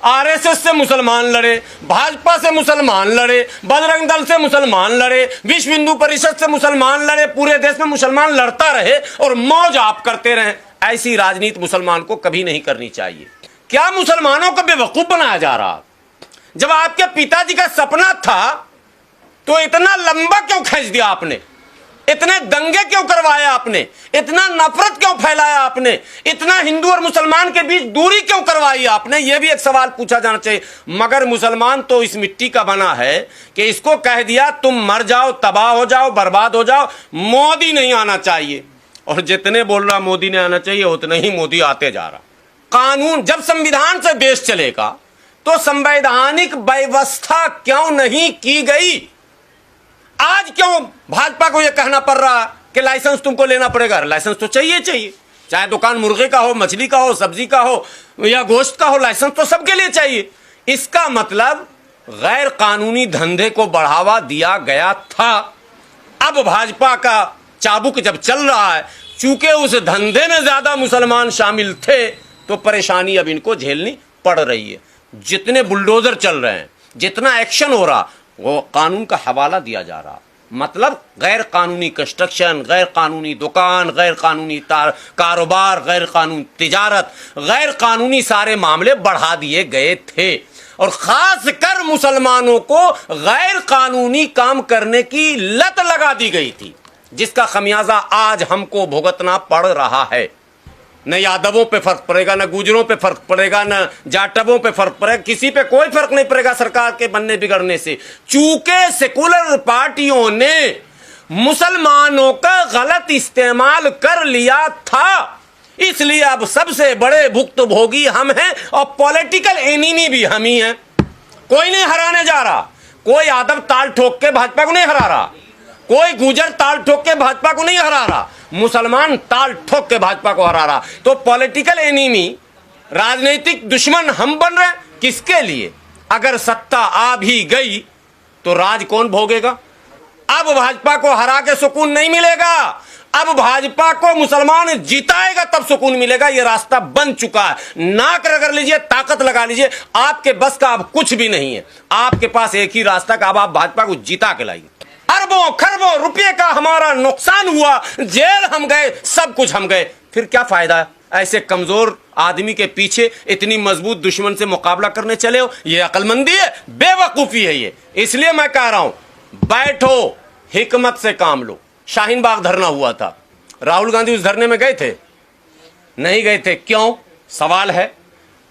RSS से मुसलमान लड़े, भाजपा से मुसलमान लड़े, बजरंग दल से मुसलमान लड़े, विश्व हिंदू परिषद से मुसलमान लड़े, पूरे देश में मुसलमान लड़ता रहे और मौज आप करते रहे। ऐसी राजनीति मुसलमान को कभी नहीं करनी चाहिए। क्या मुसलमानों को बेवकूफ बनाया जा रहा? जब आपके पिताजी का सपना था तो इतना लंबा क्यों खींच दिया आपने? इतने दंगे क्यों करवाए आपने? इतना नफरत क्यों फैलाया आपने? इतना हिंदू और मुसलमान के बीच दूरी क्यों करवाई आपने? यह भी एक सवाल पूछा जाना चाहिए। मगर मुसलमान तो इस मिट्टी का बना है कि इसको कह दिया तुम मर जाओ, तबाह हो जाओ, बर्बाद हो जाओ, मोदी नहीं आना चाहिए। और जितने बोल रहा मोदी ने आना चाहिए उतने ही मोदी आते जा रहा। कानून, जब संविधान से देश चलेगा तो संवैधानिक व्यवस्था क्यों नहीं की गई? आज क्यों भाजपा को यह कहना पड़ रहा कि लाइसेंस तुमको लेना पड़ेगा? लाइसेंस तो चाहिए, चाहे दुकान मुर्गे का हो, मछली का हो, सब्जी का हो या गोश्त का हो, लाइसेंस तो सबके लिए चाहिए। इसका मतलब गैर कानूनी धंधे को बढ़ावा दिया गया था। अब भाजपा का चाबुक जब चल रहा है, चूंकि उस धंधे में ज्यादा मुसलमान शामिल थे तो परेशानी अब इनको झेलनी पड़ रही है। जितने बुलडोजर चल रहे हैं, जितना एक्शन हो रहा, वो कानून का हवाला दिया जा रहा। मतलब गैर कानूनी कंस्ट्रक्शन, गैर कानूनी दुकान, गैर कानूनी कारोबार, गैर कानूनी तिजारत, गैर कानूनी सारे मामले बढ़ा दिए गए थे। और खास कर मुसलमानों को गैर कानूनी काम करने की लत लगा दी गई थी, जिसका खमियाजा आज हमको भुगतना पड़ रहा है। न यादवों पे फर्क पड़ेगा, न गुजरों पे फर्क पड़ेगा, न जाटवों पे फर्क पड़ेगा, किसी पे कोई फर्क नहीं पड़ेगा सरकार के बनने बिगड़ने से। चूंकि सेकुलर पार्टियों ने मुसलमानों का गलत इस्तेमाल कर लिया था, इसलिए अब सबसे बड़े भुक्तभोगी हम हैं और पॉलिटिकल एनिमी भी हम ही हैं। कोई नहीं हराने जा रहा। कोई यादव ताल ठोक के भाजपा को नहीं हरा रहा, कोई गुजर ताल ठोक के भाजपा को नहीं हरा रहा, मुसलमान ताल ठोक के भाजपा को हरा रहा। तो पॉलिटिकल एनिमी, राजनीतिक दुश्मन हम बन रहे। किसके लिए? अगर सत्ता आ भी गई तो राज कौन भोगेगा? अब भाजपा को हरा के सुकून नहीं मिलेगा। अब भाजपा को मुसलमान जिताएगा तब सुकून मिलेगा। यह रास्ता बन चुका है। नाक रगड़ लीजिए, ताकत लगा लीजिए, आपके बस का अब कुछ भी नहीं है। आपके पास एक ही रास्ता का, अब आप भाजपा को जिता के लाइए। अरबों खरबों रुपये का हमारा नुकसान हुआ, जेल हम गए, सब कुछ हम गए, फिर क्या फायदा है? ऐसे कमजोर आदमी के पीछे इतनी मजबूत दुश्मन से मुकाबला करने चले हो? ये अक्लमंदी है? बेवकूफी है ये। इसलिए मैं कह रहा हूं, बैठो, हिकमत से काम लो। शाहीन बाग धरना हुआ था, राहुल गांधी उस धरने में गए थे? नहीं गए थे। क्यों? सवाल है।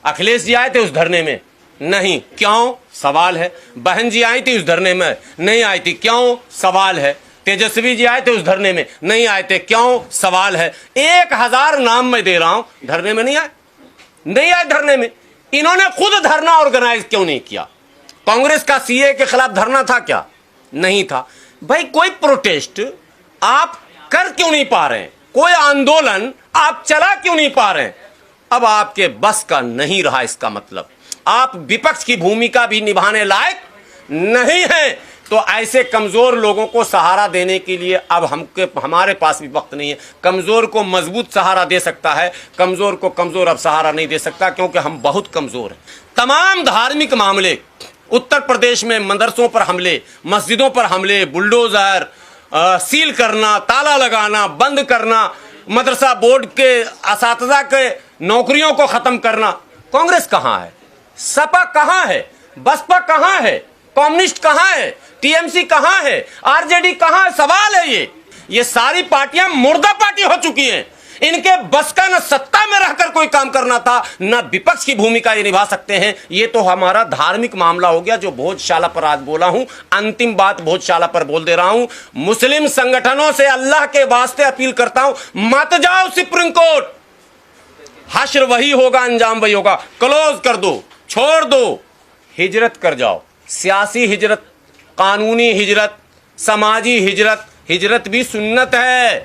अखिलेश जी आए थे उस धरने में? नहीं। क्यों? सवाल है। बहन जी आई थी उस धरने में? नहीं आई थी। क्यों? सवाल है। तेजस्वी जी आए थे उस धरने में? नहीं आए थे। क्यों? सवाल है। 1000 नाम मैं दे रहा हूं, धरने में नहीं आए, नहीं आए धरने में। इन्होंने खुद धरना ऑर्गेनाइज क्यों नहीं किया? कांग्रेस का सीए के खिलाफ धरना था क्या? नहीं था। भाई कोई प्रोटेस्ट आप कर क्यों नहीं पा रहे हैं? कोई आंदोलन आप चला क्यों नहीं पा रहे हैं? अब आपके बस का नहीं रहा। इसका मतलब आप विपक्ष की भूमिका भी निभाने लायक नहीं है। तो ऐसे कमजोर लोगों को सहारा देने के लिए अब हमारे पास भी वक्त नहीं है। कमजोर को मजबूत सहारा दे सकता है, कमजोर को कमजोर अब सहारा नहीं दे सकता, क्योंकि हम बहुत कमजोर हैं। तमाम धार्मिक मामले, उत्तर प्रदेश में मदरसों पर हमले, मस्जिदों पर हमले, बुलडोजर, सील करना, ताला लगाना, बंद करना, मदरसा बोर्ड के असातिज़ा के नौकरियों को खत्म करना। कांग्रेस कहां है? सपा कहां है? बसपा कहां है? कम्युनिस्ट कहां है? टीएमसी कहां है? आरजेडी कहां है? सवाल है ये सारी पार्टियां मुर्दा पार्टी हो चुकी हैं। इनके बस का न सत्ता में रहकर कोई काम करना था, न विपक्ष की भूमिका ये निभा सकते हैं। ये तो हमारा धार्मिक मामला हो गया, जो भोजशाला पर आज बोला हूं। अंतिम बात भोजशाला पर बोल दे रहा हूं। मुस्लिम संगठनों से अल्लाह के वास्ते अपील करता हूं, मत जाओ सुप्रीम कोर्ट। हश्र वही होगा, अंजाम वही होगा। क्लोज कर दो, छोड़ दो, हिजरत कर जाओ। सियासी हिजरत, कानूनी हिजरत, समाजी हिजरत। हिजरत भी सुन्नत है,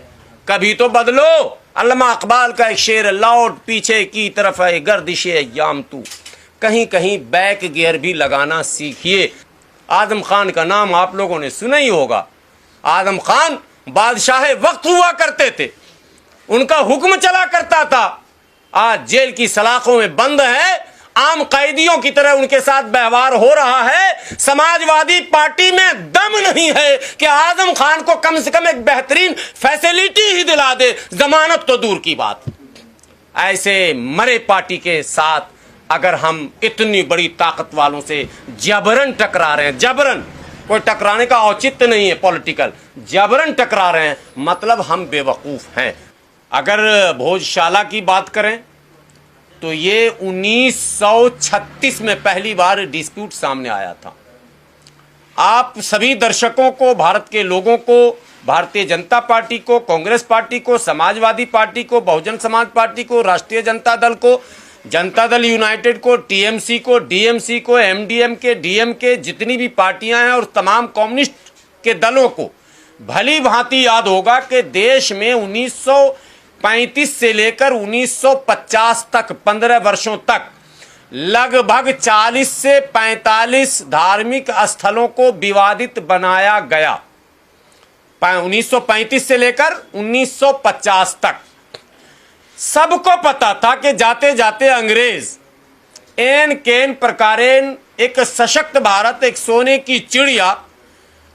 कभी तो बदलो। अल्लामा इकबाल का एक शेर, लौट पीछे की तरफ है गर्दिशे अय्याम तू। कहीं कहीं बैक गियर भी लगाना सीखिए। आजम खान का नाम आप लोगों ने सुना ही होगा। आजम खान बादशाह वक्त हुआ करते थे, उनका हुक्म चला करता था। आज जेल की सलाखों में बंद है आम कैदियों की तरह उनके साथ व्यवहार हो रहा है। समाजवादी पार्टी में दम नहीं है कि आजम खान को कम से कम एक बेहतरीन फैसिलिटी ही दिला दे, जमानत तो दूर की बात। ऐसे मरे पार्टी के साथ अगर हम इतनी बड़ी ताकत वालों से जबरन टकरा रहे हैं, जबरन, कोई टकराने का औचित्य नहीं है पॉलिटिकल, जबरन टकरा रहे हैं, मतलब हम बेवकूफ हैं। अगर भोजशाला की बात करें तो ये 1936 में पहली बार डिस्प्यूट सामने आया था। आप सभी दर्शकों को, भारत के लोगों को, भारतीय जनता पार्टी को, कांग्रेस पार्टी को, समाजवादी पार्टी को, बहुजन समाज पार्टी को, राष्ट्रीय जनता दल को, जनता दल यूनाइटेड को, टीएमसी को, डीएमसी को, एमडीएमके, डीएमके, जितनी भी पार्टियां हैं और तमाम कम्युनिस्ट के दलों को भली भांति याद होगा कि देश में 1935 से लेकर 1950 तक 15 वर्षों तक लगभग 40 से 45 धार्मिक स्थलों को विवादित बनाया गया। 1935 से लेकर 1950 तक सबको पता था कि जाते जाते अंग्रेज एन केन प्रकारेण एक सशक्त भारत, एक सोने की चिड़िया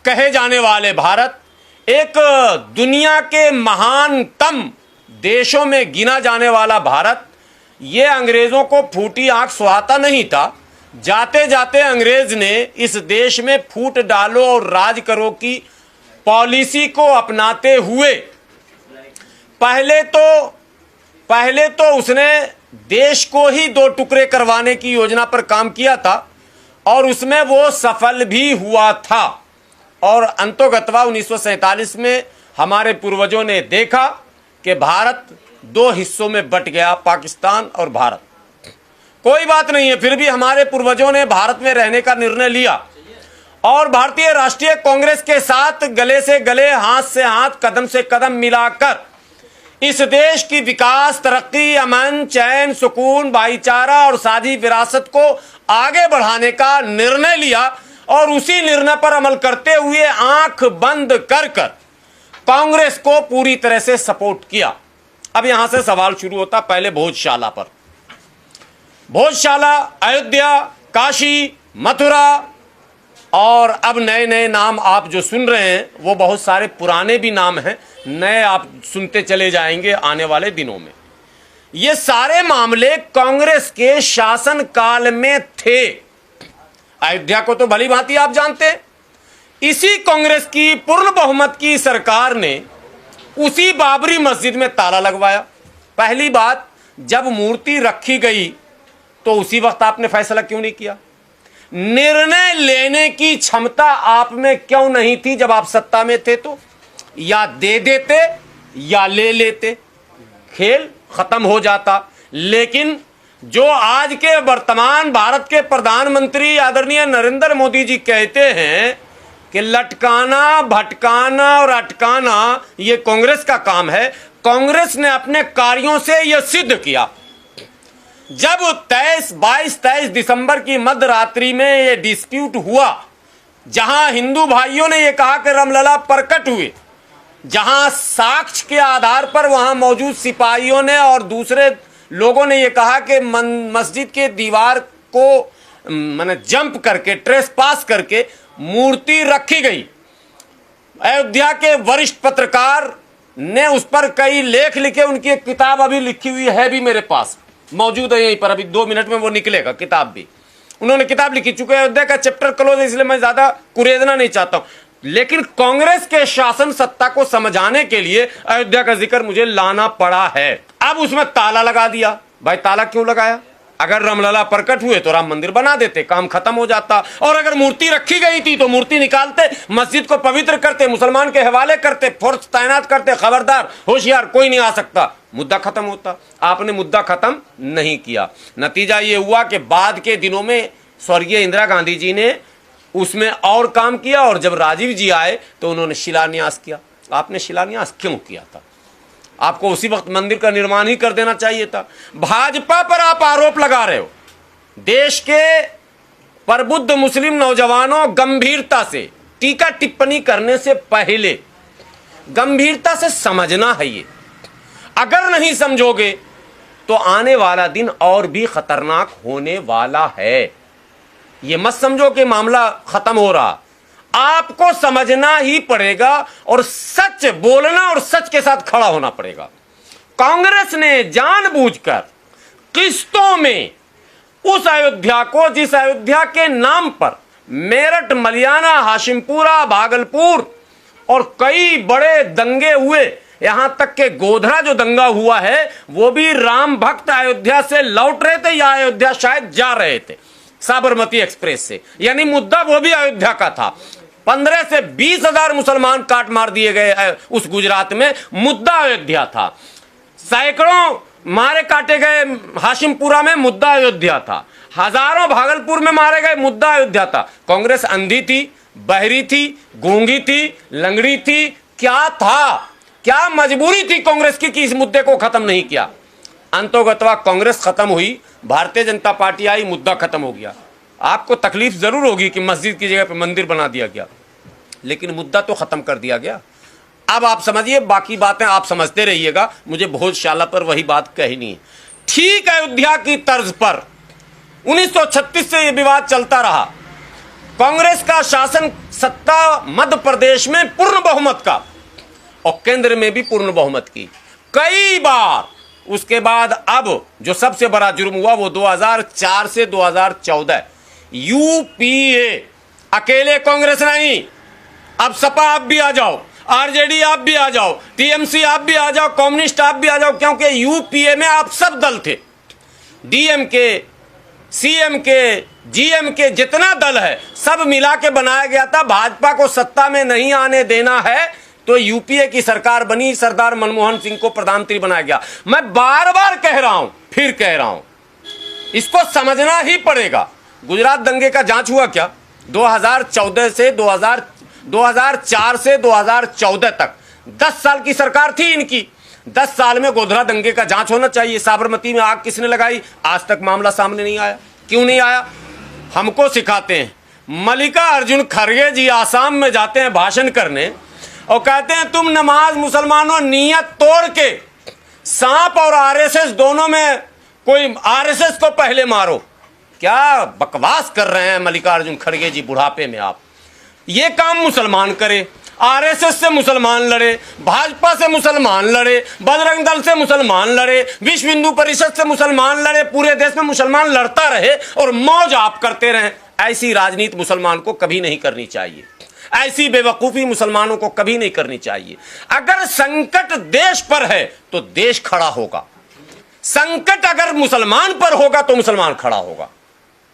कहे जाने वाले भारत, एक दुनिया के महानतम देशों में गिना जाने वाला भारत, ये अंग्रेजों को फूटी आंख सुहाता नहीं था। जाते जाते अंग्रेज ने इस देश में फूट डालो और राज करो की पॉलिसी को अपनाते हुए पहले तो उसने देश को ही दो टुकड़े करवाने की योजना पर काम किया था और उसमें वो सफल भी हुआ था। और अंतोगत्वा 1947 में हमारे पूर्वजों ने देखा कि भारत दो हिस्सों में बट गया, पाकिस्तान और भारत। कोई बात नहीं है, फिर भी हमारे पूर्वजों ने भारत में रहने का निर्णय लिया और भारतीय राष्ट्रीय कांग्रेस के साथ गले से गले, हाथ से हाथ, कदम से कदम मिलाकर इस देश की विकास, तरक्की, अमन, चैन, सुकून, भाईचारा और साझी विरासत को आगे बढ़ाने का निर्णय लिया और उसी निर्णय पर अमल करते हुए आंख बंद कर कांग्रेस को पूरी तरह से सपोर्ट किया। अब यहां से सवाल शुरू होता पहले भोजशाला पर। भोजशाला, अयोध्या, काशी, मथुरा और अब नए नए नाम आप जो सुन रहे हैं वो बहुत सारे पुराने भी नाम हैं, नए आप सुनते चले जाएंगे आने वाले दिनों में। ये सारे मामले कांग्रेस के शासन काल में थे। अयोध्या को तो भली भांति आप जानते हैं। इसी कांग्रेस की पूर्ण बहुमत की सरकार ने उसी बाबरी मस्जिद में ताला लगवाया। पहली बात, जब मूर्ति रखी गई तो उसी वक्त आपने फैसला क्यों नहीं किया? निर्णय लेने की क्षमता आप में क्यों नहीं थी जब आप सत्ता में थे? तो या दे देते या ले लेते, खेल खत्म हो जाता। लेकिन जो आज के वर्तमान भारत के प्रधानमंत्री आदरणीय नरेंद्र मोदी जी कहते हैं कि लटकाना, भटकाना और अटकाना ये कांग्रेस का काम है, कांग्रेस ने अपने कार्यों से यह सिद्ध किया। जब 22-23 दिसंबर की मध्य रात्रि में यह डिस्प्यूट हुआ, जहां हिंदू भाइयों ने यह कहा कि रामलला प्रकट हुए, जहां साक्ष्य के आधार पर वहां मौजूद सिपाहियों ने और दूसरे लोगों ने यह कहा कि मस्जिद के दीवार को माने जंप करके, ट्रेस पास करके मूर्ति रखी गई। अयोध्या के वरिष्ठ पत्रकार ने उस पर कई लेख लिखे, उनकी एक किताब अभी लिखी हुई है भी मेरे पास, मौजूद है यहीं पर, अभी 2 मिनट में वो निकलेगा किताब भी। उन्होंने किताब लिखी, चूंकि अयोध्या का चैप्टर क्लोज है इसलिए मैं ज्यादा कुरेदना नहीं चाहता हूं, लेकिन कांग्रेस के शासन सत्ता को समझाने के लिए अयोध्या का जिक्र मुझे लाना पड़ा है। अब उसमें ताला लगा दिया। भाई ताला क्यों लगाया? अगर रामलला प्रकट हुए तो राम मंदिर बना देते, काम खत्म हो जाता। और अगर मूर्ति रखी गई थी तो मूर्ति निकालते, मस्जिद को पवित्र करते, मुसलमान के हवाले करते, फोर्स तैनात करते, खबरदार, होशियार, कोई नहीं आ सकता, मुद्दा खत्म होता। आपने मुद्दा खत्म नहीं किया। नतीजा ये हुआ कि बाद के दिनों में स्वर्गीय इंदिरा गांधी जी ने उसमें और काम किया और जब राजीव जी आए तो उन्होंने शिलान्यास किया। आपने शिलान्यास क्यों किया था? आपको उसी वक्त मंदिर का निर्माण ही कर देना चाहिए था। भाजपा पर आप आरोप लगा रहे हो। देश के प्रबुद्ध मुस्लिम नौजवानों, गंभीरता से टीका टिप्पणी करने से पहले गंभीरता से समझना है। ये अगर नहीं समझोगे तो आने वाला दिन और भी खतरनाक होने वाला है। ये मत समझो कि मामला खत्म हो रहा, आपको समझना ही पड़ेगा और सच बोलना और सच के साथ खड़ा होना पड़ेगा। कांग्रेस ने जानबूझकर किस्तों में उस अयोध्या को, जिस अयोध्या के नाम पर मेरठ, मलियाना, हाशिमपुरा, भागलपुर और कई बड़े दंगे हुए, यहां तक के गोधरा जो दंगा हुआ है वो भी राम भक्त अयोध्या से लौट रहे थे या अयोध्या शायद जा रहे थे साबरमती एक्सप्रेस से, यानी मुद्दा वो भी अयोध्या का था। 15 से 20 हजार मुसलमान काट मार दिए गए उस गुजरात में, मुद्दा अयोध्या था। सैकड़ों मारे काटे गए हाशिमपुरा में, मुद्दा अयोध्या था। हजारों भागलपुर में मारे गए, मुद्दा अयोध्या था। कांग्रेस अंधी थी, बहरी थी, गूंगी थी, लंगड़ी थी, क्या था? क्या मजबूरी थी कांग्रेस की कि इस मुद्दे को खत्म नहीं किया? अंतोगत्वा कांग्रेस खत्म हुई, भारतीय जनता पार्टी आई, मुद्दा खत्म हो गया। आपको तकलीफ जरूर होगी कि मस्जिद की जगह पर मंदिर बना दिया गया, लेकिन मुद्दा तो खत्म कर दिया गया। अब आप समझिए, बाकी बातें आप समझते रहिएगा, मुझे भोजशाला पर वही बात कहनी है। ठीक अयोध्या की तर्ज पर 1936 से यह विवाद चलता रहा। कांग्रेस का शासन सत्ता मध्य प्रदेश में पूर्ण बहुमत का और केंद्र में भी पूर्ण बहुमत की कई बार। उसके बाद अब जो सबसे बड़ा जुर्म हुआ वो 2004 से 2014 यूपीए, अकेले कांग्रेस नहीं, अब सपा आप भी आ जाओ, आरजेडी आप भी आ जाओ, टीएमसी आप भी आ जाओ, कम्युनिस्ट आप भी आ जाओ, क्योंकि यूपीए में आप सब दल थे। डीएमके, सीएमके, जीएमके, जितना दल है सब मिला के बनाया गया था। भाजपा को सत्ता में नहीं आने देना है तो यूपीए की सरकार बनी, सरदार मनमोहन सिंह को प्रधानमंत्री बनाया गया। मैं बार बार कह रहा हूं, फिर कह रहा हूं, इसको समझना ही पड़ेगा। गुजरात दंगे का जांच हुआ क्या? 2004 से 2014 तक 10 साल की सरकार थी इनकी। 10 साल में गोधरा दंगे का जांच होना चाहिए। साबरमती में आग किसने लगाई, आज तक मामला सामने नहीं आया। क्यों नहीं आया? हमको सिखाते हैं। मल्लिकार्जुन खड़गे जी आसाम में जाते हैं भाषण करने और कहते हैं तुम नमाज मुसलमानों नियत तोड़ के सांप और आरएसएस दोनों में कोई आरएसएस को पहले मारो। क्या बकवास कर रहे हैं मल्लिकार्जुन खड़गे जी बुढ़ापे में। आप ये काम मुसलमान करे, आरएसएस से मुसलमान लड़े, भाजपा से मुसलमान लड़े, बजरंग दल से मुसलमान लड़े, विश्व हिंदू परिषद से मुसलमान लड़े, पूरे देश में मुसलमान लड़ता रहे और मौज आप करते रहे। ऐसी राजनीति मुसलमान को कभी नहीं करनी चाहिए। ऐसी बेवकूफी मुसलमानों को कभी नहीं करनी चाहिए। अगर संकट देश पर है तो देश खड़ा होगा, संकट अगर मुसलमान पर होगा तो मुसलमान खड़ा होगा।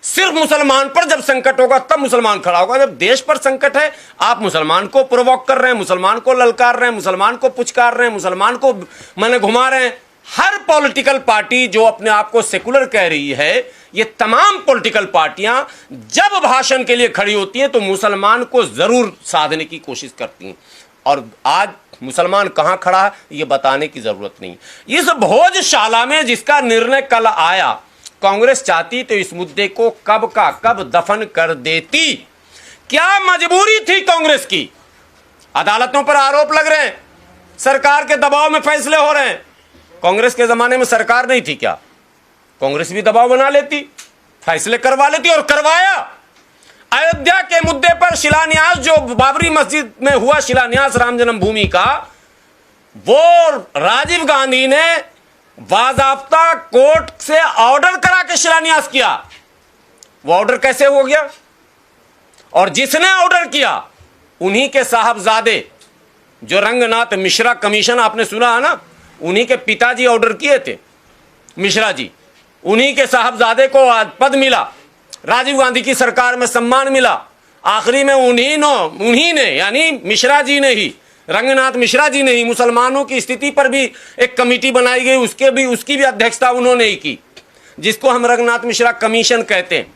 सिर्फ मुसलमान पर जब संकट होगा तब मुसलमान खड़ा होगा। जब देश पर संकट है, आप मुसलमान को प्रोवोक कर रहे हैं, मुसलमान को ललकार रहे हैं, मुसलमान को पुचकार रहे हैं, मुसलमान को माने घुमा रहे हैं। हर पॉलिटिकल पार्टी जो अपने आप को सेकुलर कह रही है, ये तमाम पॉलिटिकल पार्टियां जब भाषण के लिए खड़ी होती हैं तो मुसलमान को जरूर साधने की कोशिश करती हैं। और आज मुसलमान कहां खड़ा है ये बताने की जरूरत नहीं। इस भोजशाला में जिसका निर्णय कल आया, कांग्रेस चाहती तो इस मुद्दे को कब का कब दफन कर देती। क्या मजबूरी थी कांग्रेस की? अदालतों पर आरोप लग रहे हैं, सरकार के दबाव में फैसले हो रहे हैं। कांग्रेस के जमाने में सरकार नहीं थी क्या? कांग्रेस भी दबाव बना लेती, फैसले करवा लेती और करवाया। अयोध्या के मुद्दे पर शिलान्यास, जो बाबरी मस्जिद में हुआ शिलान्यास राम जन्मभूमि का, वो राजीव गांधी ने बाज़ाब्ता कोर्ट से ऑर्डर करा के शिलान्यास किया। वो ऑर्डर कैसे हो गया? और जिसने ऑर्डर किया उन्हीं के साहबजादे, जो रंगनाथ मिश्रा कमीशन आपने सुना है ना, उन्हीं के पिताजी ऑर्डर किए थे, मिश्रा जी। उन्हीं के साहबजादे को आज पद मिला, राजीव गांधी की सरकार में सम्मान मिला। आखिरी में उन्हीं ने यानी मिश्रा जी ने ही, रंगनाथ मिश्रा जी ने ही मुसलमानों की स्थिति पर भी एक कमेटी बनाई गई, उसकी भी अध्यक्षता उन्होंने ही की, जिसको हम रंगनाथ मिश्रा कमीशन कहते हैं,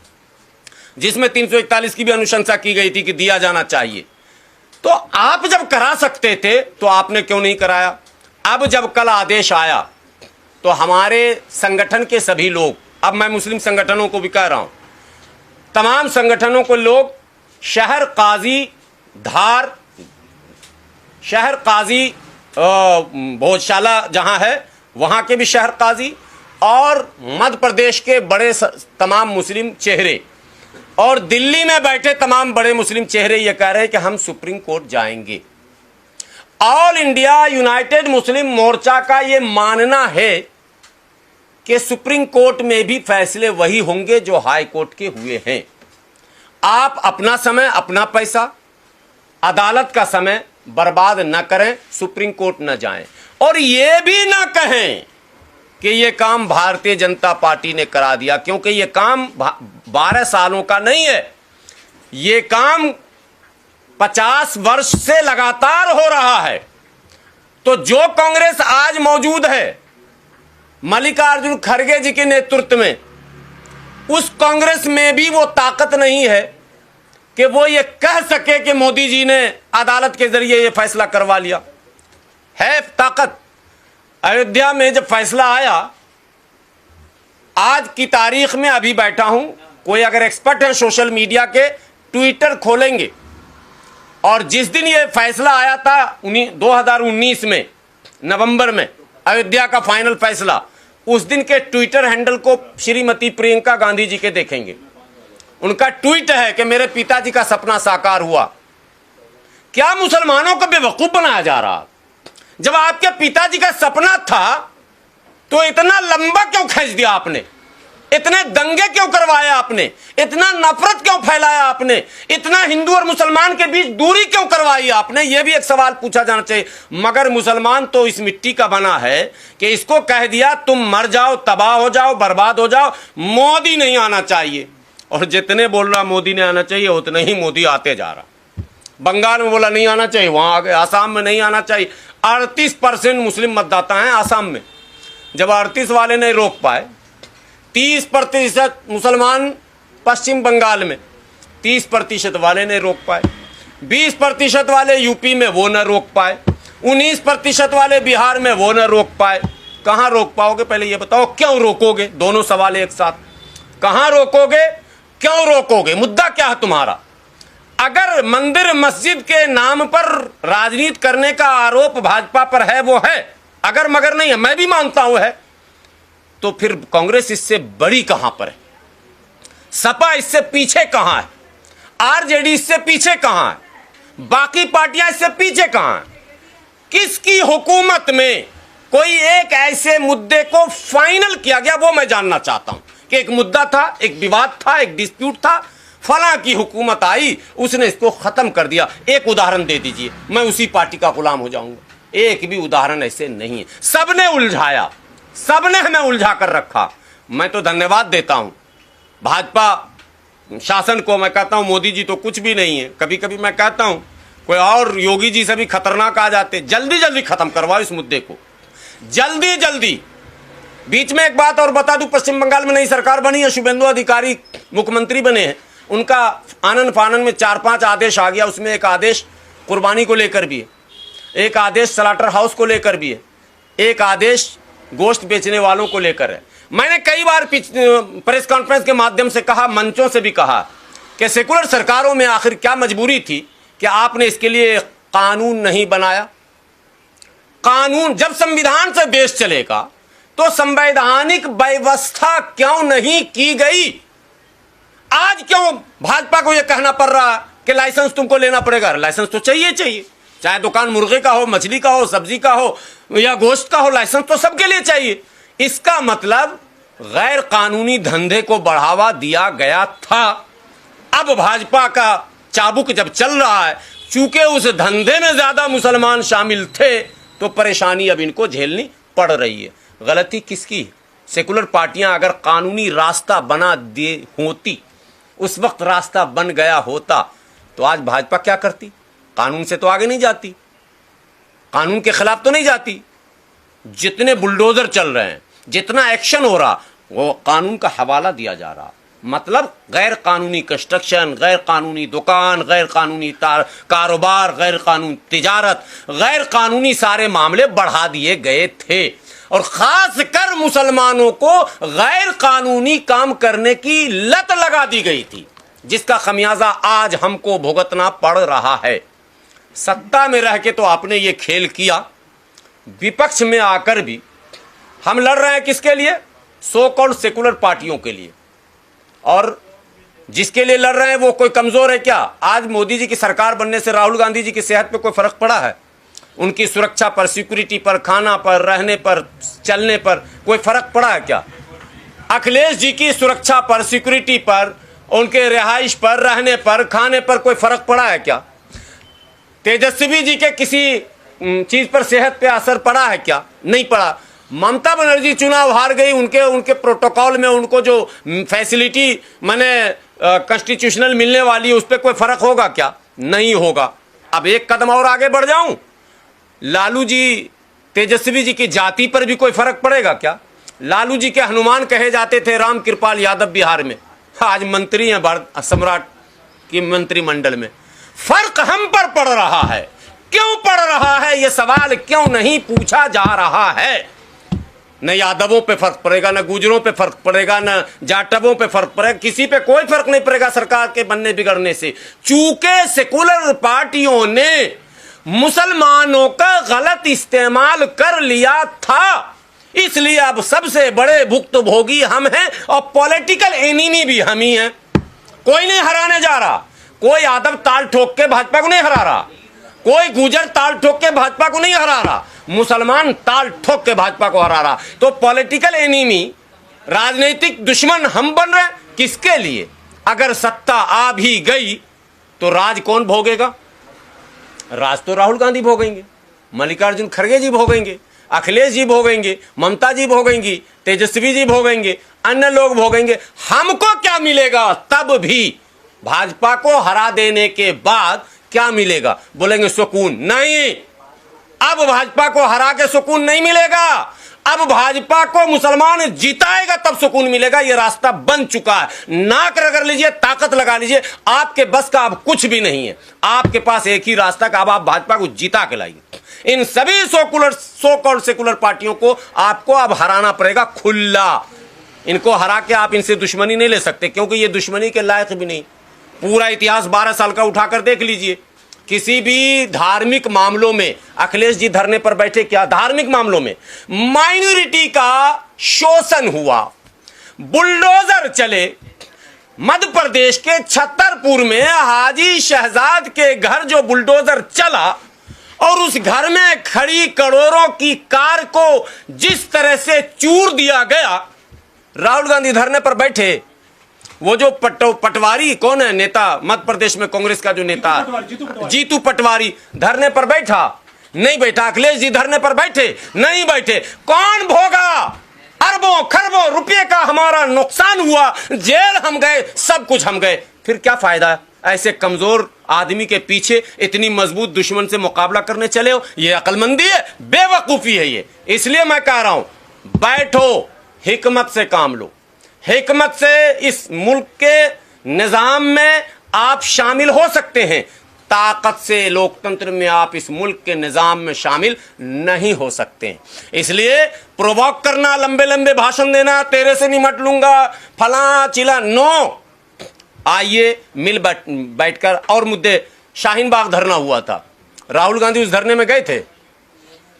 जिसमें 341 की भी अनुशंसा की गई थी कि दिया जाना चाहिए। तो आप जब करा सकते थे तो आपने क्यों नहीं कराया? अब जब कल आदेश आया तो हमारे संगठन के सभी लोग, अब मैं मुस्लिम संगठनों को भी कह रहा हूं, तमाम संगठनों को लोग, शहर काजी धार, शहर काजी भोजशाला जहां है वहां के भी शहर काजी, और मध्य प्रदेश के बड़े तमाम मुस्लिम चेहरे और दिल्ली में बैठे तमाम बड़े मुस्लिम चेहरे ये कह रहे हैं कि हम सुप्रीम कोर्ट जाएंगे। ऑल इंडिया यूनाइटेड मुस्लिम मोर्चा का ये मानना है कि सुप्रीम कोर्ट में भी फैसले वही होंगे जो हाई कोर्ट के हुए हैं। आप अपना समय, अपना पैसा, अदालत का समय बर्बाद न करें, सुप्रीम कोर्ट न जाएं और ये भी ना कहें कि ये काम भारतीय जनता पार्टी ने करा दिया, क्योंकि ये काम 12 सालों का नहीं है, ये काम 50 वर्ष से लगातार हो रहा है। तो जो कांग्रेस आज मौजूद है मल्लिकार्जुन खड़गे जी के नेतृत्व में, उस कांग्रेस में भी वो ताकत नहीं है कि वो ये कह सके कि मोदी जी ने अदालत के जरिए ये फैसला करवा लिया। है ताकत। अयोध्या में जब फैसला आया, आज की तारीख में अभी बैठा हूं, कोई अगर एक्सपर्ट है सोशल मीडिया के, ट्विटर खोलेंगे और जिस दिन ये फैसला आया था 2019 में नवंबर में अयोध्या का फाइनल फैसला, उस दिन के ट्विटर हैंडल को श्रीमती प्रियंका गांधी जी के देखेंगे। उनका ट्वीट है कि मेरे पिताजी का सपना साकार हुआ। क्या मुसलमानों को बेवकूफ बनाया जा रहा? जब आपके पिताजी का सपना था तो इतना लंबा क्यों खींच दिया आपने? इतने दंगे क्यों करवाए आपने? इतना नफरत क्यों फैलाया आपने? इतना हिंदू और मुसलमान के बीच दूरी क्यों करवाई आपने? यह भी एक सवाल पूछा जाना चाहिए। मगर मुसलमान तो इस मिट्टी का बना है कि इसको कह दिया तुम मर जाओ, तबाह हो जाओ, बर्बाद हो जाओ, मोदी नहीं आना चाहिए। और जितने बोल रहा मोदी ने आना चाहिए उतने ही मोदी आते जा रहा। बंगाल में बोला नहीं आना चाहिए, वहां आ गए। आसाम में नहीं आना चाहिए। 38% मुस्लिम मतदाता हैं आसाम में। जब 38 वाले नहीं रोक पाए, 30% मुसलमान पश्चिम बंगाल में, 30% वाले नहीं रोक पाए, 20% वाले यूपी में वो न रोक पाए, 19% वाले बिहार में वो न रोक पाए। कहां रोक पाओगे पहले ये बताओ? क्यों रोकोगे? दोनों सवाल एक साथ। कहां रोकोगे? क्यों रोकोगे? मुद्दा क्या है तुम्हारा? अगर मंदिर मस्जिद के नाम पर राजनीति करने का आरोप भाजपा पर है, वो है, अगर मगर नहीं है, मैं भी मानता हूं है, तो फिर कांग्रेस इससे बड़ी कहां पर है? सपा इससे पीछे कहां है? आरजेडी इससे पीछे कहां है? बाकी पार्टियां इससे पीछे कहां है? किसकी हुकूमत में कोई एक ऐसे मुद्दे को फाइनल किया गया, वो मैं जानना चाहता हूं कि एक मुद्दा था, एक विवाद था, एक डिस्प्यूट था, फला की हुकूमत आई, उसने इसको खत्म कर दिया। एक उदाहरण दे दीजिए, मैं उसी पार्टी का गुलाम हो जाऊंगा। एक भी उदाहरण ऐसे नहीं है। सबने उलझाया, सबने हमें उलझा कर रखा। मैं तो धन्यवाद देता हूं भाजपा शासन को। मैं कहता हूं मोदी जी तो कुछ भी नहीं है। कभी कभी मैं कहता हूं कोई और योगी जी से भी खतरनाक आ जाते। जल्दी जल्दी खत्म करवाओ इस मुद्दे को, जल्दी जल्दी। बीच में एक बात और बता दूं, पश्चिम बंगाल में नई सरकार बनी है, शुभेंदु अधिकारी मुख्यमंत्री बने हैं। उनका आनन फानन में 4-5 आदेश आ गया। उसमें एक आदेश कुर्बानी को लेकर भी है, एक आदेश स्लाटर हाउस को लेकर भी है, एक आदेश गोश्त बेचने वालों को लेकर है। मैंने कई बार प्रेस कॉन्फ्रेंस के माध्यम से कहा, मंचों से भी कहा कि सेकुलर सरकारों में आखिर क्या मजबूरी थी कि आपने इसके लिए कानून नहीं बनाया? कानून जब संविधान से देश चलेगा तो संवैधानिक व्यवस्था क्यों नहीं की गई? आज क्यों भाजपा को यह कहना पड़ रहा है कि लाइसेंस तुमको लेना पड़ेगा? लाइसेंस तो चाहिए चाहिए, चाहे दुकान मुर्गे का हो, मछली का हो, सब्जी का हो या गोश्त का हो, लाइसेंस तो सबके लिए चाहिए। इसका मतलब गैर कानूनी धंधे को बढ़ावा दिया गया था। अब भाजपा का चाबुक जब चल रहा है, चूंकि उस धंधे में ज्यादा मुसलमान शामिल थे, तो परेशानी अब इनको झेलनी पड़ रही है। गलती किसकी? सेकुलर पार्टियां अगर कानूनी रास्ता बना दे होती, उस वक्त रास्ता बन गया होता, तो आज भाजपा क्या करती? कानून से तो आगे नहीं जाती, कानून के खिलाफ तो नहीं जाती। जितने बुलडोजर चल रहे हैं, जितना एक्शन हो रहा, वो कानून का हवाला दिया जा रहा। मतलब गैर कानूनी कंस्ट्रक्शन, गैर कानूनी दुकान, गैर कानूनी कारोबार, गैर कानूनी तिजारत, गैर कानूनी सारे मामले बढ़ा दिए गए थे। और खास कर मुसलमानों को गैर कानूनी काम करने की लत लगा दी गई थी, जिसका खमियाजा आज हमको भुगतना पड़ रहा है। सत्ता में रह के तो आपने ये खेल किया, विपक्ष में आकर भी हम लड़ रहे हैं किसके लिए? सो कॉल्ड सेकुलर पार्टियों के लिए, और जिसके लिए लड़ रहे हैं वो कोई कमजोर है क्या? आज मोदी जी की सरकार बनने से राहुल गांधी जी की सेहत पे कोई फर्क पड़ा है? उनकी सुरक्षा पर, सिक्योरिटी पर, खाना पर, रहने पर, चलने पर कोई फर्क पड़ा है क्या? अखिलेश जी की सुरक्षा पर, सिक्योरिटी पर, उनके रिहाइश पर, रहने पर, खाने पर कोई फर्क पड़ा है क्या? तेजस्वी जी के किसी चीज पर, सेहत पे असर पड़ा है क्या? नहीं पड़ा। ममता बनर्जी चुनाव हार गई, उनके प्रोटोकॉल में उनको जो फैसिलिटी माने कॉन्स्टिट्यूशनल मिलने वाली है उस पर कोई फर्क होगा क्या? नहीं होगा। अब एक कदम और आगे बढ़ जाऊं, लालू जी, तेजस्वी जी की जाति पर भी कोई फर्क पड़ेगा क्या? लालू जी के हनुमान कहे जाते थे राम कृपाल यादव बिहार में, आज मंत्री हैं भारत सम्राट की मंत्रिमंडल में। फर्क हम पर पड़ रहा है। क्यों पड़ रहा है यह सवाल क्यों नहीं पूछा जा रहा है? न यादवों पे फर्क पड़ेगा, न गुजरों पे फर्क पड़ेगा, न जाटवों पे फर्क पड़ेगा, किसी पे कोई फर्क नहीं पड़ेगा सरकार के बनने बिगड़ने से। चूंकि सेकुलर पार्टियों ने मुसलमानों का गलत इस्तेमाल कर लिया था, इसलिए अब सबसे बड़े भुक्तभोगी हम हैं और पॉलिटिकल एनिमी भी हम ही हैं। कोई नहीं हराने जा रहा, कोई यादव ताल ठोक के भाजपा को नहीं हरा रहा, कोई गुजर ताल ठोक के भाजपा को नहीं हरा रहा, मुसलमान ताल ठोक के भाजपा को हरा रहा। तो पॉलिटिकल एनिमी, राजनीतिक दुश्मन हम बन रहे। किसके लिए? अगर सत्ता आ भी गई तो राज कौन भोगेगा? राज तो राहुल गांधी भोगेंगे, मल्लिकार्जुन खड़गे जी भोगेंगे, अखिलेश जी भोगेंगे, ममता जी भोगेंगी, तेजस्वी जी भोगेंगे, अन्य लोग भोगेंगे। हमको क्या मिलेगा? तब भी भाजपा को हरा देने के बाद क्या मिलेगा? बोलेंगे सुकून। नहीं, अब भाजपा को हरा के सुकून नहीं मिलेगा। अब भाजपा को मुसलमान जिताएगा तब सुकून मिलेगा। यह रास्ता बन चुका है। नाक रगड़ लीजिए, ताकत लगा लीजिए, आपके बस का अब कुछ भी नहीं है। आपके पास एक ही रास्ता का, अब आप भाजपा को जिता के लाइए। इन सभी सो कॉल्ड सेकुलर पार्टियों को आपको अब हराना पड़ेगा खुला। इनको हरा के आप इनसे दुश्मनी नहीं ले सकते, क्योंकि ये दुश्मनी के लायक भी नहीं। पूरा इतिहास 12 साल का उठाकर देख लीजिए। किसी भी धार्मिक मामलों में अखिलेश जी धरने पर बैठे क्या? धार्मिक मामलों में माइनॉरिटी का शोषण हुआ, बुलडोजर चले। मध्य प्रदेश के छतरपुर में हाजी शहजाद के घर जो बुलडोजर चला और उस घर में खड़ी करोड़ों की कार को जिस तरह से चूर दिया गया, राहुल गांधी धरने पर बैठे। वो जो पटवारी कौन है नेता मध्य प्रदेश में, कांग्रेस का जो नेता जीतू पटवारी धरने पर बैठा? नहीं बैठा। अखिलेश जी धरने पर बैठे? नहीं बैठे। कौन भोगा? अरबों खरबों रुपये का हमारा नुकसान हुआ, जेल हम गए, सब कुछ हम गए। फिर क्या फायदा है? ऐसे कमजोर आदमी के पीछे इतनी मजबूत दुश्मन से मुकाबला करने चले हो? ये अक्लमंदी है? बेवकूफी है ये। इसलिए मैं कह रहा हूं, बैठो, हिकमत से काम लो। हिकमत से इस मुल्क के निजाम में आप शामिल हो सकते हैं। ताकत से लोकतंत्र में आप इस मुल्क के निजाम में शामिल नहीं हो सकते हैं। इसलिए प्रोवोक करना, लंबे लंबे भाषण देना, तेरे से निमट लूंगा, फला चिला, नो। आइए मिल बैठकर और मुद्दे। शाहीन बाग धरना हुआ था, राहुल गांधी उस धरने में गए थे?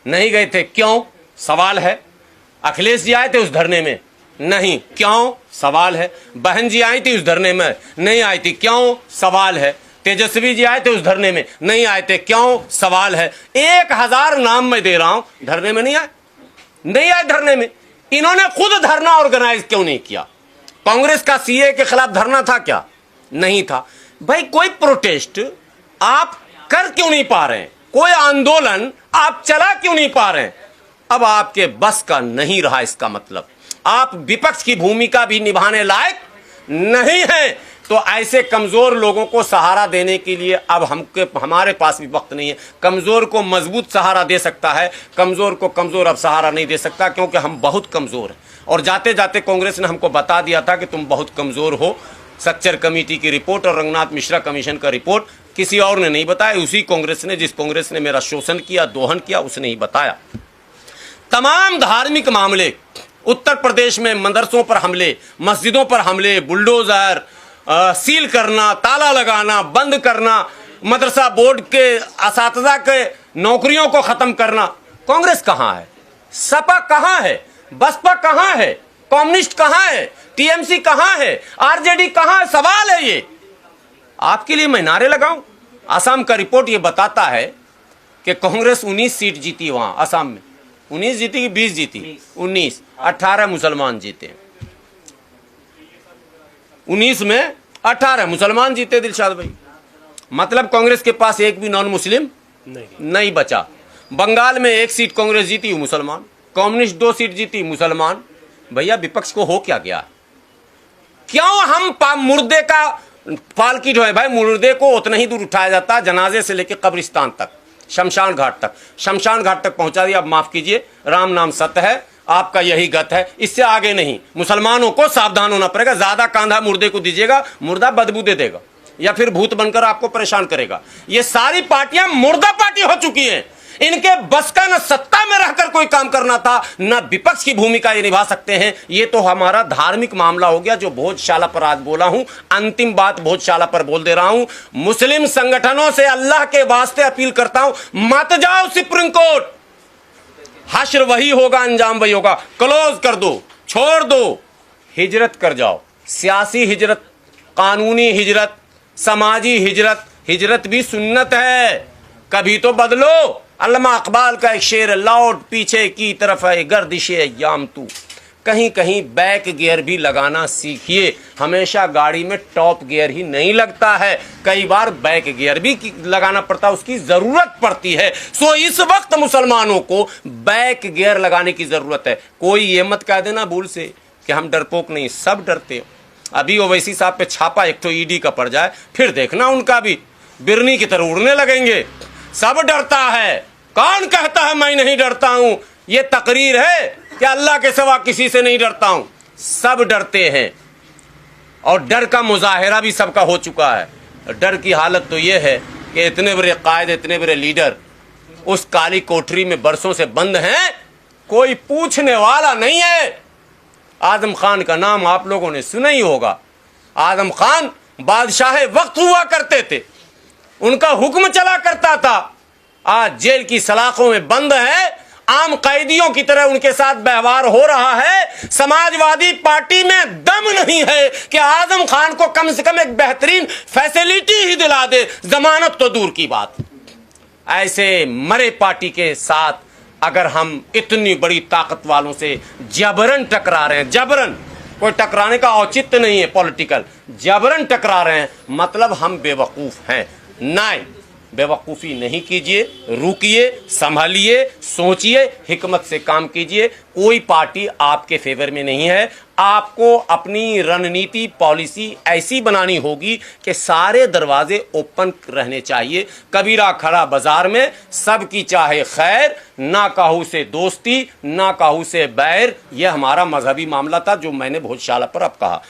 नहीं गए थे। क्यों? सवाल है। अखिलेश जी आए थे उस धरने में? नहीं। क्यों? सवाल है। बहन जी आई थी उस धरने में? नहीं आई थी। क्यों? सवाल है। तेजस्वी जी आए थे उस धरने में? नहीं आए थे। क्यों? सवाल है। 1000 नाम मैं दे रहा हूं, धरने में नहीं आए। नहीं आए धरने में। इन्होंने खुद धरना ऑर्गेनाइज क्यों नहीं किया? कांग्रेस का सीए के खिलाफ धरना था क्या? नहीं था। भाई कोई प्रोटेस्ट आप कर क्यों नहीं पा रहे हैं? कोई आंदोलन आप चला क्यों नहीं पा रहे हैं? अब आपके बस का नहीं रहा। इसका मतलब आप विपक्ष की भूमिका भी निभाने लायक नहीं है। तो ऐसे कमजोर लोगों को सहारा देने के लिए अब हमारे पास भी वक्त नहीं है। कमजोर को मजबूत सहारा दे सकता है, कमजोर को कमजोर अब सहारा नहीं दे सकता, क्योंकि हम बहुत कमजोर हैं। और जाते जाते कांग्रेस ने हमको बता दिया था कि तुम बहुत कमजोर हो। सक्चर कमेटी की रिपोर्ट और रंगनाथ मिश्रा कमीशन का रिपोर्ट किसी और ने नहीं बताया। उसी कांग्रेस ने, जिस कांग्रेस ने मेरा शोषण किया, दोहन किया, उसने ही बताया। तमाम धार्मिक मामले, उत्तर प्रदेश में मदरसों पर हमले, मस्जिदों पर हमले, बुलडोजर, सील करना, ताला लगाना, बंद करना, मदरसा बोर्ड के असातिज़ा के नौकरियों को खत्म करना। कांग्रेस कहां है? सपा कहां है? बसपा कहां है? कम्युनिस्ट कहां है, टीएमसी कहां है, आरजेडी कहां है? सवाल है ये। आपके लिए मैं नारे लगाऊं? असम का रिपोर्ट ये बताता है कि कांग्रेस 19 सीट जीती वहां असम में। 19 जीती कि 20 जीती? 19। 18 मुसलमान जीते। 19 में 18 मुसलमान जीते दिलशाद भाई। मतलब कांग्रेस के पास एक भी नॉन मुस्लिम नहीं बचा। बंगाल में 1 सीट कांग्रेस जीती, मुसलमान। कम्युनिस्ट 2 सीट जीती, मुसलमान। भैया विपक्ष को हो क्या गया? क्यों हम मुर्दे का पालकी जो है भाई, मुर्दे को उतना ही दूर उठाया जाता, जनाजे से लेकर कब्रिस्तान तक, शमशान घाट तक। शमशान घाट तक पहुंचा दिया, अब माफ कीजिए, राम नाम सत्य है, आपका यही गत है, इससे आगे नहीं। मुसलमानों को सावधान होना पड़ेगा। ज्यादा कांधा मुर्दे को दीजिएगा, मुर्दा बदबू दे देगा या फिर भूत बनकर आपको परेशान करेगा। ये सारी पार्टियां मुर्दा पार्टी हो चुकी हैं। इनके बस का न सत्ता में रहकर कोई काम करना था, न विपक्ष की भूमिका ये निभा सकते हैं। ये तो हमारा धार्मिक मामला हो गया, जो भोजशाला पर आज बोला हूं। अंतिम बात भोजशाला पर बोल दे रहा हूं। मुस्लिम संगठनों से अल्लाह के वास्ते अपील करता हूं, मत जाओ सुप्रीम कोर्ट। हश्र वही होगा, अंजाम वही होगा। क्लोज कर दो, छोड़ दो, हिजरत कर जाओ। सियासी हिजरत, कानूनी हिजरत, समाजी हिजरत। हिजरत भी सुन्नत है, कभी तो बदलो। अल्लामा इकबाल का एक शेर, लौट पीछे की तरफ है गर्दिशे अय्याम तू। कहीं कहीं बैक गियर भी लगाना सीखिए। हमेशा गाड़ी में टॉप गियर ही नहीं लगता है, कई बार बैक गियर भी लगाना पड़ता है, उसकी जरूरत पड़ती है। सो इस वक्त मुसलमानों को बैक गियर लगाने की जरूरत है। कोई ये मत कह देना भूल से कि हम डरपोक नहीं, सब डरते हो। अभी ओवैसी साहब पे छापा एक तो ईडी का पड़ जाए, फिर देखना उनका भी बिरनी की तरह उड़ने लगेंगे। सब डरता है, कौन कहता है मैं नहीं डरता हूं? ये तकरीर है कि अल्लाह के सिवा किसी से नहीं डरता हूं। सब डरते हैं और डर का मुजाहिरा भी सबका हो चुका है। डर की हालत तो ये है कि इतने बड़े कायद, इतने बड़े लीडर उस काली कोठरी में बरसों से बंद हैं, कोई पूछने वाला नहीं है। आजम खान का नाम आप लोगों ने सुना ही होगा। आजम खान बादशाह वक्त हुआ करते थे, उनका हुक्म चला करता था। आज जेल की सलाखों में बंद है, आम कैदियों की तरह उनके साथ व्यवहार हो रहा है। समाजवादी पार्टी में दम नहीं है कि आजम खान को कम से कम एक बेहतरीन फैसिलिटी ही दिला दे, जमानत तो दूर की बात। ऐसे मरे पार्टी के साथ अगर हम इतनी बड़ी ताकत वालों से जबरन टकरा रहे हैं, जबरन, कोई टकराने का औचित्य नहीं है पॉलिटिकल, जबरन टकरा रहे हैं, मतलब हम बेवकूफ हैं। नहीं, बेवकूफ़ी नहीं कीजिए, रुकिए, संभालिए, सोचिए, हिकमत से काम कीजिए। कोई पार्टी आपके फेवर में नहीं है। आपको अपनी रणनीति, पॉलिसी ऐसी बनानी होगी कि सारे दरवाजे ओपन रहने चाहिए। कबीरा खड़ा बाजार में, सबकी चाहे खैर, ना काहू से दोस्ती, ना काहू से बैर। यह हमारा मजहबी मामला था जो मैंने भोजशाला पर अब कहा।